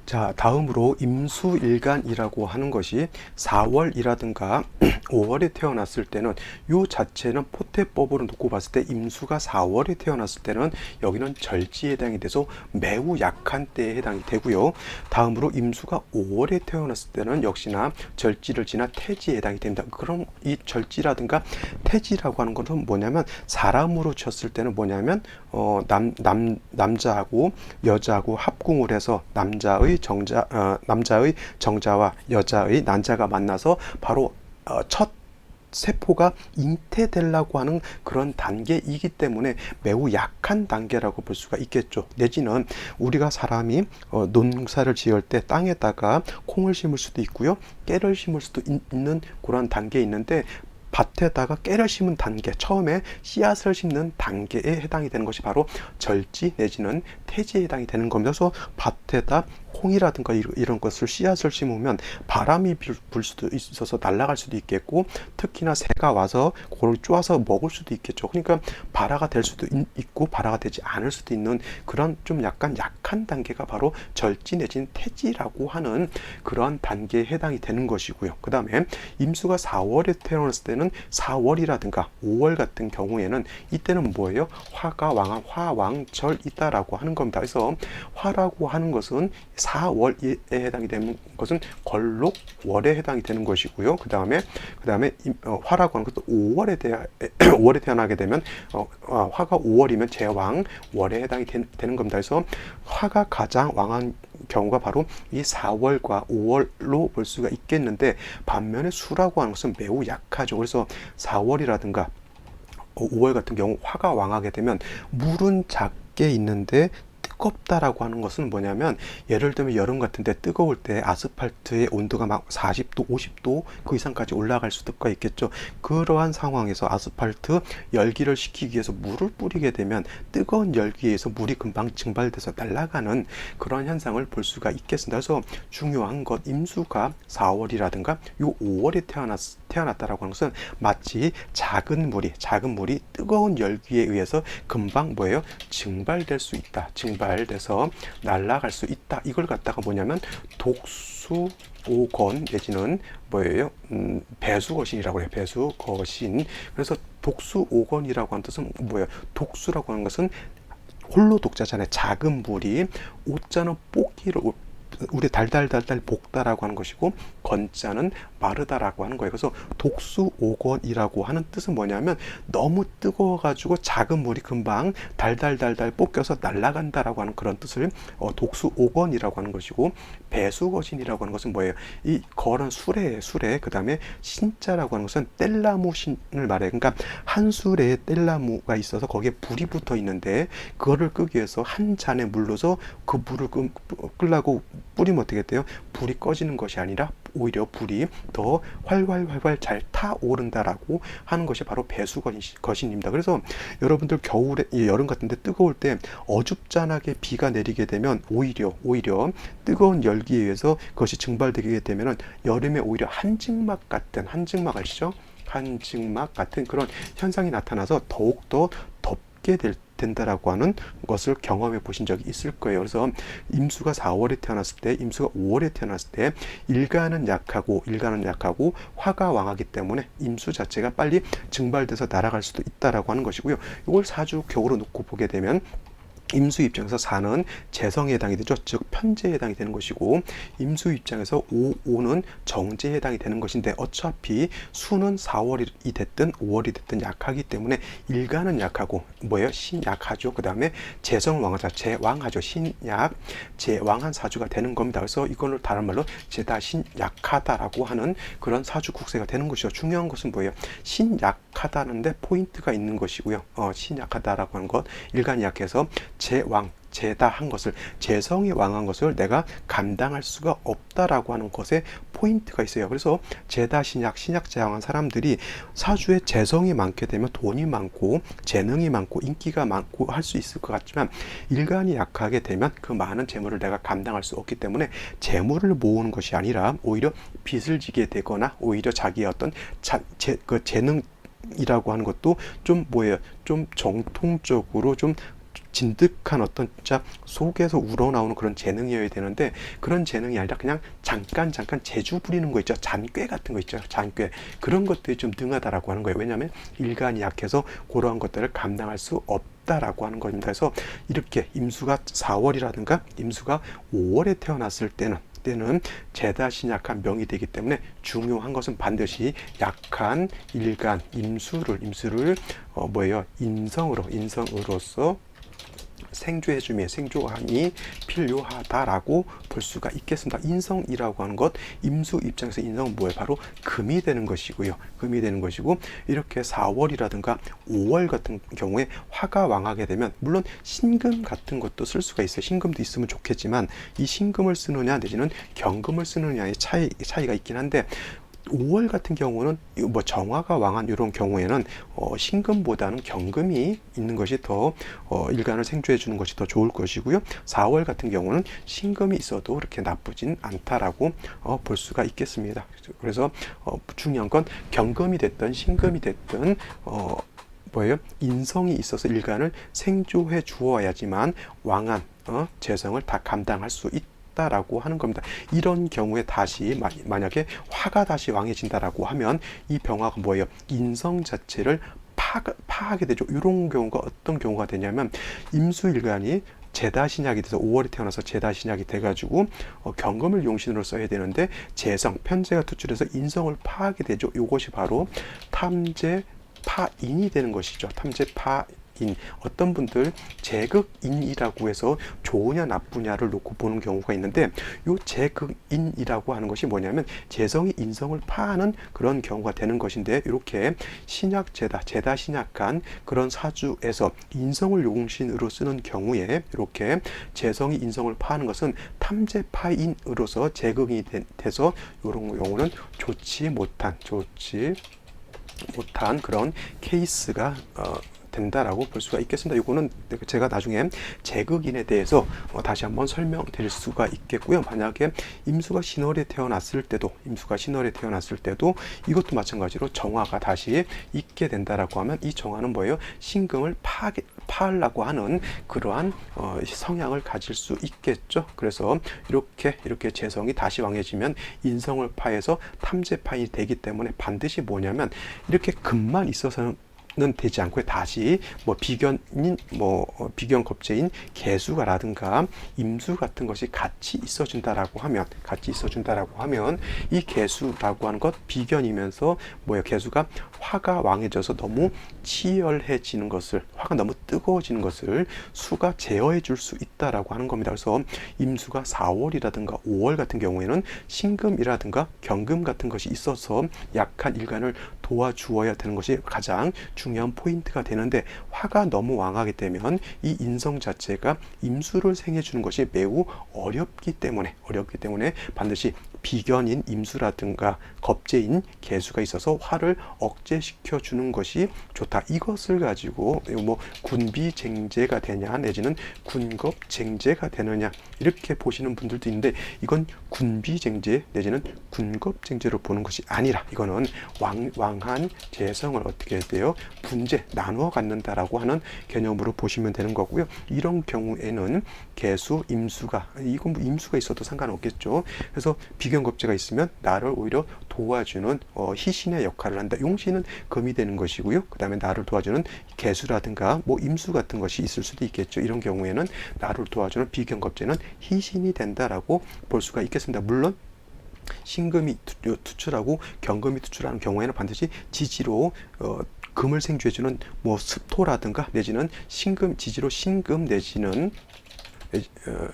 자, 다음으로 임수일간이라고 하는 것이 4월이라든가 5월에 태어났을 때는 요 자체는 포태법으로 놓고 봤을 때 임수가 4월에 태어났을 때는 여기는 절지에 해당이 돼서 매우 약한 때에 해당이 되고요. 다음으로 임수가 5월에 태어났을 때는 역시나 절지를 지나 태지에 해당이 됩니다. 그럼 이 절지라든가 태지라고 하는 것은 뭐냐면 사람으로 쳤을 때는 뭐냐면 남자하고 여자하고 합궁을 해서 남자의 정자와 여자의 난자가 만나서 바로 첫 세포가 잉태되려고 하는 그런 단계이기 때문에 매우 약한 단계라고 볼 수가 있겠죠. 내지는 우리가 사람이 농사를 지을 때 땅에다가 콩을 심을 수도 있고요, 깨를 심을 수도 있는 그런 단계에 있는데, 밭에다가 깨를 심은 단계, 처음에 씨앗을 심는 단계에 해당이 되는 것이 바로 절지 내지는 태지에 해당이 되는 겁니다. 그래서 밭에다 콩이라든가 이런 것을 씨앗을 심으면 바람이 불 수도 있어서 날아갈 수도 있겠고, 특히나 새가 와서 그걸 쪼아서 먹을 수도 있겠죠. 그러니까 발화가 될 수도 있고 발화가 되지 않을 수도 있는 그런 좀 약간 약한 단계가 바로 절지 내지는 태지라고 하는 그런 단계에 해당이 되는 것이고요. 그 다음에 임수가 4월에 태어났을 때는 4월이라든가 5월 같은 경우에는 이때는 뭐예요? 화가 왕한 화왕절이다라고 하는 겁니다. 그래서 화라고 하는 것은 4월에 해당이 되는 것은 걸록월에 해당이 되는 것이고요. 그 다음에 화라고 하는 것도 5월에 태어나게 되면 화가 5월이면 제왕월에 해당이 되는 겁니다. 그래서 화가 가장 왕한 경우가 바로 이 4월과 5월로 볼 수가 있겠는데, 반면에 수라고 하는 것은 매우 약하죠. 그래서 4월이라든가 5월 같은 경우 화가 왕하게 되면 물은 작게 있는데 뜨겁다라고 하는 것은 뭐냐면, 예를 들면 여름 같은데 뜨거울 때 아스팔트의 온도가 막 40도, 50도 그 이상까지 올라갈 수가 있겠죠. 그러한 상황에서 아스팔트 열기를 식히기 위해서 물을 뿌리게 되면 뜨거운 열기에 의해서 물이 금방 증발돼서 날아가는 그런 현상을 볼 수가 있겠습니다. 그래서 중요한 것, 임수가 4월이라든가 요 5월에 태어났다라고 하는 것은 마치 작은 물이 뜨거운 열기에 의해서 금방 뭐예요? 증발될 수 있다. 증발돼서 날아갈 수 있다. 이걸 갖다가 뭐냐면 독수오건 내지는 뭐예요? 배수거신이라고 해요. 배수거신. 그래서 독수오건이라고 하는 뜻은 뭐예요? 독수라고 하는 것은 홀로 독자잖아요. 작은 물이, 오자는 뽑기를 우리 달달달달 볶다라고 하는 것이고, 건자는 마르다라고 하는 거예요. 그래서 독수오건이라고 하는 뜻은 뭐냐면 너무 뜨거워가지고 작은 물이 금방 달달달달 볶여서 날아간다라고 하는 그런 뜻을 독수오건이라고 하는 것이고, 배수거신이라고 하는 것은 뭐예요? 이 거는 수레, 그 다음에 신자라고 하는 것은 뗄나무 신을 말해요. 그러니까 한 수레에 뗄나무가 있어서 거기에 불이 붙어 있는데, 그거를 끄기 위해서 한 잔의 물로서 그 물을 끄려고 뿌리면 어떻게 돼요? 불이 꺼지는 것이 아니라 오히려 불이 더 활활 잘 타오른다라고 하는 것이 바로 배수거신입니다. 그래서 여러분들 겨울에, 여름 같은데 뜨거울 때 어줍잖하게 비가 내리게 되면 오히려 뜨거운 열기에 의해서 그것이 증발되게 되면 여름에 오히려 한증막 아시죠? 한증막 같은 그런 현상이 나타나서 더욱더 덥게 된다라고 하는 것을 경험해 보신 적이 있을 거예요. 그래서 임수가 4월에 태어났을 때, 임수가 5월에 태어났을 때 일간은 약하고 화가 왕하기 때문에 임수 자체가 빨리 증발돼서 날아갈 수도 있다라고 하는 것이고요. 이걸 사주격으로 놓고 보게 되면 임수 입장에서 4는 재성에 해당이 되죠. 즉 편재에 해당이 되는 것이고, 임수 입장에서 5는 정제에 해당이 되는 것인데, 어차피 수는 4월이 됐든 5월이 됐든 약하기 때문에 일간은 약하고 뭐예요? 신약하죠. 그 다음에 재성 왕하자, 제왕하죠. 신약, 제왕한 사주가 되는 겁니다. 그래서 이거를 다른 말로 제다 신약하다라고 하는 그런 사주 국세가 되는 것이죠. 중요한 것은 뭐예요? 신약하다는데 포인트가 있는 것이고요. 신약하다라고 하는 것, 일간이 약해서 제다한 것을, 재성이 왕한 것을 내가 감당할 수가 없다라고 하는 것에 포인트가 있어요. 그래서 제다 신약 제왕한 사람들이 사주에 재성이 많게 되면 돈이 많고 재능이 많고 인기가 많고 할 수 있을 것 같지만, 일간이 약하게 되면 그 많은 재물을 내가 감당할 수 없기 때문에 재물을 모으는 것이 아니라 오히려 빚을 지게 되거나, 오히려 자기의 어떤 재능 이라고 하는 것도 좀 뭐예요? 좀 정통적으로 좀 진득한 어떤 진짜 속에서 우러나오는 그런 재능이어야 되는데 그런 재능이 아니라 그냥 잠깐 재주 부리는 거 있죠. 잔꾀 같은 거 있죠. 잔꾀. 그런 것들이 좀 능하다라고 하는 거예요. 왜냐하면 일간이 약해서 그러한 것들을 감당할 수 없다라고 하는 겁니다. 그래서 이렇게 임수가 4월이라든가 임수가 5월에 태어났을 때는 재다신약한 명이 되기 때문에 중요한 것은 반드시 약한 일간 임수를 인성으로서 생조함이 필요하다라고 볼 수가 있겠습니다. 인성이라고 하는 것, 임수 입장에서 인성은 뭐예요? 바로 금이 되는 것이고요. 금이 되는 것이고 이렇게 4월이라든가 5월 같은 경우에 화가 왕하게 되면 물론 신금 같은 것도 쓸 수가 있어요. 신금도 있으면 좋겠지만 이 신금을 쓰느냐 내지는 경금을 쓰느냐의 차이가 있긴 한데 5월 같은 경우는 뭐 정화가 왕한 이런 경우에는 신금보다는 경금이 있는 것이 더 일간을 생조해 주는 것이 더 좋을 것이고요. 4월 같은 경우는 신금이 있어도 그렇게 나쁘진 않다라고 볼 수가 있겠습니다. 그래서 중요한 건 경금이 됐든 신금이 됐든 인성이 있어서 일간을 생조해 주어야지만 왕한 재성을 다 감당할 수 있다. 라고 하는 겁니다. 이런 경우에 다시 만약에 화가 다시 왕해진다라고 하면 이 병화가 뭐예요? 인성 자체를 파하게 되죠. 이런 경우가 어떤 경우가 되냐면 임수일간이 재다신약이 돼서 5월에 태어나서 재다신약이 돼가지고 경금을 용신으로 써야 되는데 편재가 투출해서 인성을 파하게 되죠. 이것이 바로 탐재파인이 되는 것이죠. 탐재파인. 어떤 분들 재극인이라고 해서 좋으냐 나쁘냐를 놓고 보는 경우가 있는데 이 재극인이라고 하는 것이 뭐냐면 재성이 인성을 파하는 그런 경우가 되는 것인데 이렇게 재다 신약한 그런 사주에서 인성을 용신으로 쓰는 경우에 이렇게 재성이 인성을 파하는 것은 탐재파인으로서 재극인이 돼서 이런 경우는 좋지 못한 그런 케이스가 된다라고 볼 수가 있겠습니다. 이거는 제가 나중에 재극인에 대해서 다시 한번 설명드릴 수가 있겠고요. 만약에 임수가 신월에 태어났을 때도 이것도 마찬가지로 정화가 다시 있게 된다라고 하면 이 정화는 뭐예요? 신금을 파하려고 하는 그러한 성향을 가질 수 있겠죠. 그래서 이렇게 재성이 다시 왕해지면 인성을 파해서 탐재파인이 되기 때문에 반드시 뭐냐면 이렇게 금만 있어서는 되지 않고 다시 비견 겁재인 개수가라든가 임수 같은 것이 같이 있어준다라고 하면 이 개수라고 하는 것 비견이면서 개수가 화가 왕해져서 너무 치열해지는 것을 화가 너무 뜨거워지는 것을 수가 제어해 줄 수 있다라고 하는 겁니다. 그래서 임수가 4월이라든가 5월 같은 경우에는 신금이라든가 경금 같은 것이 있어서 약한 일간을 도와주어야 되는 것이 가장 중요한 포인트가 되는데 화가 너무 왕하게 되면 이 인성 자체가 임수를 생해 주는 것이 매우 어렵기 때문에 반드시 비견인 임수라든가 겁재인 개수가 있어서 화를 억제시켜 주는 것이 좋다. 이것을 가지고 군비쟁제가 되냐 내지는 군겁쟁제가 되느냐 이렇게 보시는 분들도 있는데 이건 군비쟁제 내지는 군겁쟁제로 보는 것이 아니라 이거는 왕한 재성을 어떻게 해야 돼요? 분재 나누어 갖는다라고 하는 개념으로 보시면 되는 거고요. 이런 경우에는 개수 임수가 임수가 있어도 상관없겠죠. 그래서 비견겁재가 있으면 나를 오히려 도와주는 희신의 역할을 한다. 용신은 금이 되는 것이고요. 그 다음에 나를 도와주는 개수라든가 임수 같은 것이 있을 수도 있겠죠. 이런 경우에는 나를 도와주는 비견겁재는 희신이 된다라고 볼 수가 있겠습니다. 물론 신금이 투출하고 경금이 투출하는 경우에는 반드시 지지로 금을 생주해주는 습토라든가 내지는 지지로 신금 내지는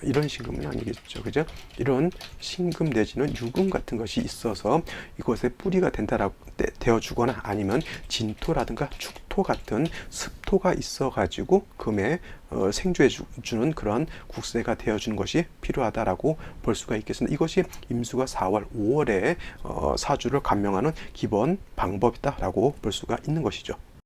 이런 신금은 아니겠죠. 그죠? 이런 신금 내지는 유금 같은 것이 있어서 이것에 뿌리가 되어주거나 아니면 진토라든가 축토 같은 습토가 있어가지고 금에 생주해주는 그런 국세가 되어주는 것이 필요하다라고 볼 수가 있겠습니다. 이것이 임수가 4월, 5월에 사주를 감명하는 기본 방법이다라고 볼 수가 있는 것이죠.